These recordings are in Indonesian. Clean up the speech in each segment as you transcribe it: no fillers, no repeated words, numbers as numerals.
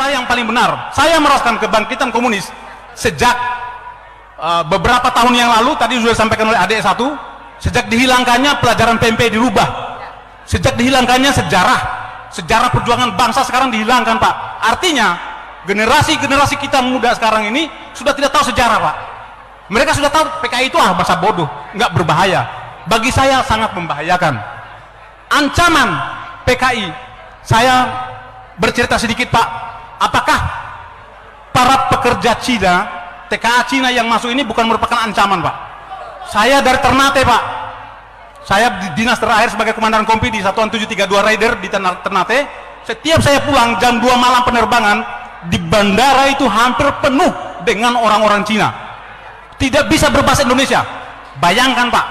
merasa yang paling benar. Saya merasakan kebangkitan komunis sejak beberapa tahun yang lalu, tadi sudah disampaikan oleh adik satu, sejak dihilangkannya pelajaran PMP dirubah, sejak dihilangkannya sejarah perjuangan bangsa sekarang dihilangkan, Pak. Artinya generasi kita muda sekarang ini sudah tidak tahu sejarah, Pak. Mereka sudah tahu PKI itu bahasa bodoh, nggak berbahaya. Bagi saya sangat membahayakan. Ancaman PKI, saya bercerita sedikit, Pak. Apakah para pekerja Cina, TKA Cina yang masuk ini bukan merupakan ancaman, Pak? Saya dari Ternate, Pak. Saya di dinas terakhir sebagai komandan kompi di Satuan 732 Raider di Ternate. Setiap saya pulang jam 2 malam penerbangan, di bandara itu hampir penuh dengan orang-orang Cina. Tidak bisa berbahasa Indonesia. Bayangkan, Pak.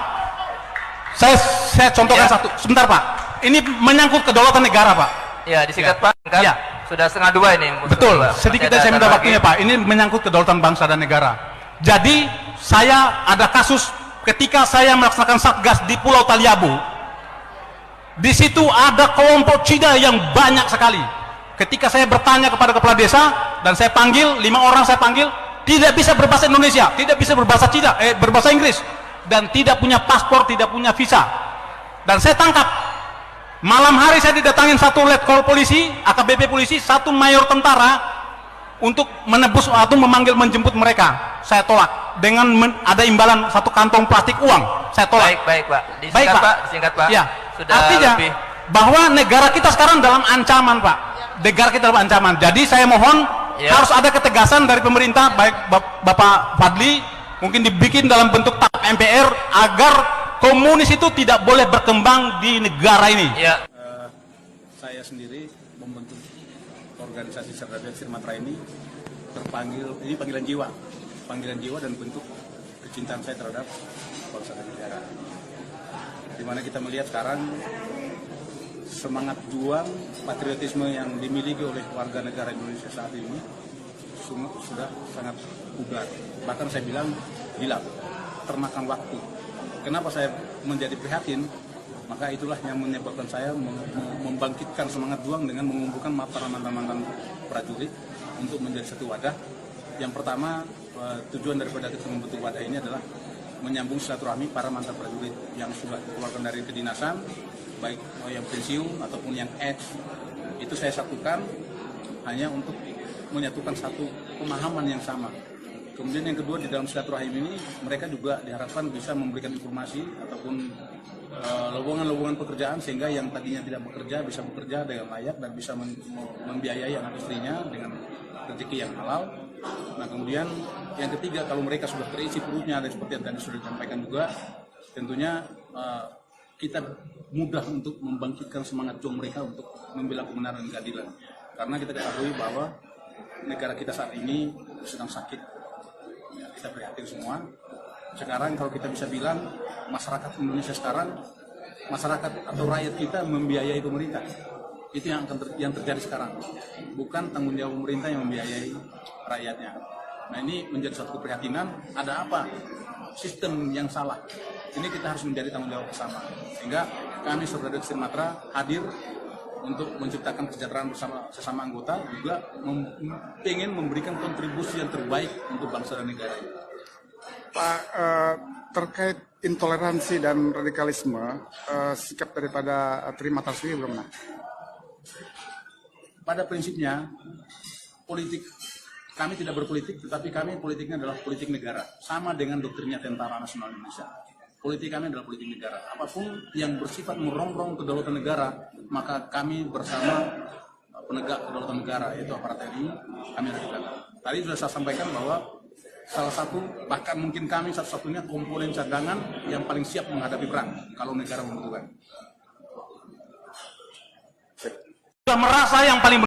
Saya contohkan satu. Sebentar, Pak. Ini menyangkut kedaulatan negara, Pak. Ya, disingkat, Pak. Kan Ya. Sudah 1:30 ini. Betul. Sedikit saya minta waktunya, Pak. Ini menyangkut kedaulatan bangsa dan negara. Jadi, saya ada kasus ketika saya melaksanakan satgas di Pulau Taliabu. Di situ ada kelompok Cina yang banyak sekali. Ketika saya bertanya kepada kepala desa dan saya panggil 5 orang, saya panggil, tidak bisa berbahasa Indonesia, tidak bisa berbahasa Cina, berbahasa Inggris, dan tidak punya paspor, tidak punya visa. Dan saya tangkap. Malam hari saya didatangin satu letkol polisi, AKBP polisi, satu mayor tentara untuk menebus atau menjemput mereka. Saya tolak dengan ada imbalan satu kantong plastik uang. Saya tolak. Baik, Pak. Baik, Pak. Disingkat, Pak. Ya. Sudah Artinya lebih. bahwa negara kita sekarang dalam ancaman, Pak. Negara kita dalam ancaman. Jadi saya mohon harus ada ketegasan dari pemerintah, baik Bapak Fadli, mungkin dibikin dalam bentuk TAP MPR agar komunis itu tidak boleh berkembang di negara ini. Ya. Saya sendiri membentuk organisasi Cerdas Sirmatra ini terpanggil, ini panggilan jiwa dan bentuk kecintaan saya terhadap bangsa dan negara. Dimana kita melihat sekarang semangat juang patriotisme yang dimiliki oleh warga negara Indonesia saat ini sudah sangat pudar. Bahkan saya bilang hilang, termakan waktu. Kenapa saya menjadi prihatin? Maka itulah yang menyebabkan saya membangkitkan semangat juang dengan mengumpulkan para mantan-mantan prajurit untuk menjadi satu wadah. Yang pertama, tujuan daripada kita membentuk wadah ini adalah menyambung silaturahmi para mantan prajurit yang sudah dikeluarkan dari kedinasan, baik yang pensiun ataupun yang ex. Itu saya satukan hanya untuk menyatukan satu pemahaman yang sama. Kemudian yang kedua, di dalam silaturahim ini mereka juga diharapkan bisa memberikan informasi ataupun lowongan-lowongan pekerjaan sehingga yang tadinya tidak bekerja bisa bekerja dengan layak dan bisa membiayai anak istrinya dengan rezeki yang halal. Nah, kemudian yang ketiga, kalau mereka sudah terisi perutnya dan seperti yang tadi sudah disampaikan juga, tentunya kita mudah untuk membangkitkan semangat juang mereka untuk membela kebenaran dan keadilan. Karena kita ketahui bahwa negara kita saat ini sedang sakit. Ya, kita prihatin semua. Sekarang kalau kita bisa bilang masyarakat Indonesia sekarang, masyarakat atau rakyat kita membiayai pemerintah. Itu yang terjadi sekarang. Bukan tanggung jawab pemerintah yang membiayai rakyatnya. Nah, ini menjadi suatu keprihatinan. Ada apa? Sistem yang salah. Ini kita harus menjadi tanggung jawab bersama. Sehingga kami Cerdas Sirmatra hadir untuk menciptakan kesejahteraan bersama sesama anggota, juga ingin memberikan kontribusi yang terbaik untuk bangsa dan negara ini. Pak, terkait intoleransi dan radikalisme, sikap daripada Trimatra sendiri belum? Pada prinsipnya, politik kami tidak berpolitik, tetapi kami politiknya adalah politik negara, sama dengan doktrinnya Tentara Nasional Indonesia. Politik kami adalah politik negara. Apapun yang bersifat merongrong kedaulatan negara, maka kami bersama penegak kedaulatan negara, yaitu aparat TNI, kami ada di belakang. Tadi sudah saya sampaikan bahwa salah satu, bahkan mungkin kami satu-satunya komponen cadangan yang paling siap menghadapi perang kalau negara membutuhkan. Sudah merasa yang paling